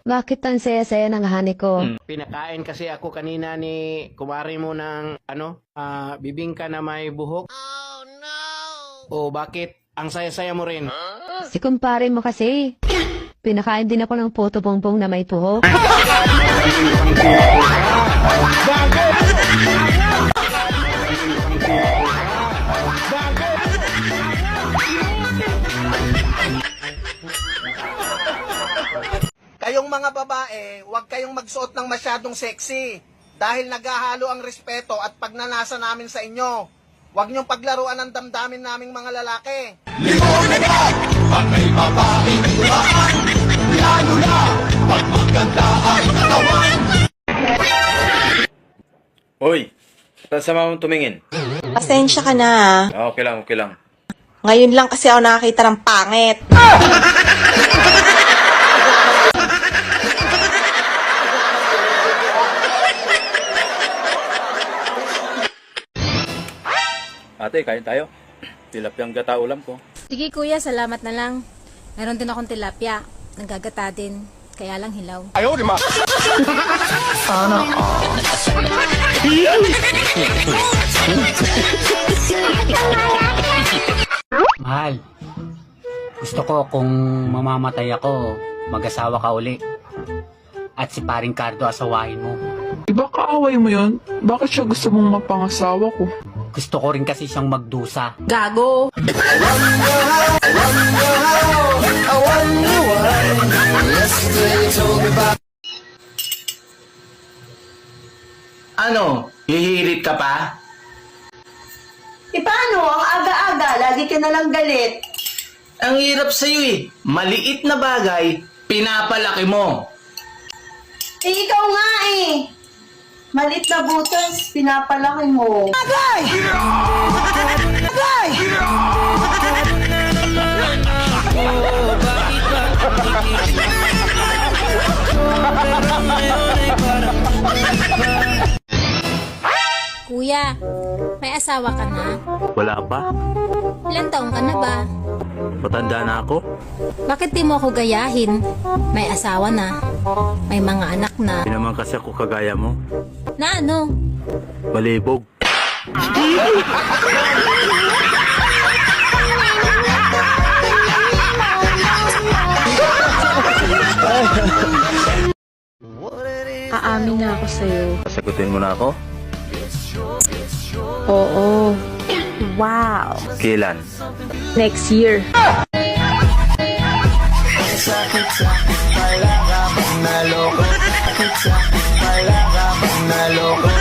Bakit ang saya-saya ng hani ko? Pinakain kasi ako kanina ni kumari mo ng bibingka na may buhok. Oh no! O bakit ang saya-saya mo rin? Si kumpare mo kasi. Pinakain din ako ng puto bongbong na may buhok. Kayong mga babae, huwag kayong magsuot ng masyadong sexy dahil naghahalo ang respeto at pagnanasa namin sa inyo. Huwag niyong paglaruan ang damdamin naming mga lalaki. Hoy, saan sama mong tumingin? Pasensya ka na ah. Okay lang, okay lang. Ngayon lang kasi ako nakakita ng pangit. Ate, kain tayo. Tilapyang gata ulam ko. Sige kuya, salamat na lang. Meron din akong tilapia. Nagagata din. Kaya lang hilaw. Mahal, gusto ko kung mamamatay ako, mag-asawa ka uli. At si paring Cardo asawahin mo. Iba kaaway mo yun? Bakit siya gusto mong mapangasawa ko? Gusto ko rin kasi siyang magdusa. Gago! Ano? Hihirit ka pa? E paano? Ang aga-aga, lagi ka nalang galit. Ang hirap sa'yo eh. Maliit na bagay, pinapalaki mo. Eh ikaw nga eh. Maliit na butas, pinapalaki mo. Agay! Agay! Kuya, may asawa ka na? Wala pa? Ilan taong ka na ba? Matanda na ako? Bakit di mo ako gayahin? May asawa na. May mga anak na. Hindi naman kasi ako kagaya mo. Na ano? Malibog. Aamin na ako sa'yo. Sagutin mo na ako? Oo. Wow! Kailan? Next year. Naloko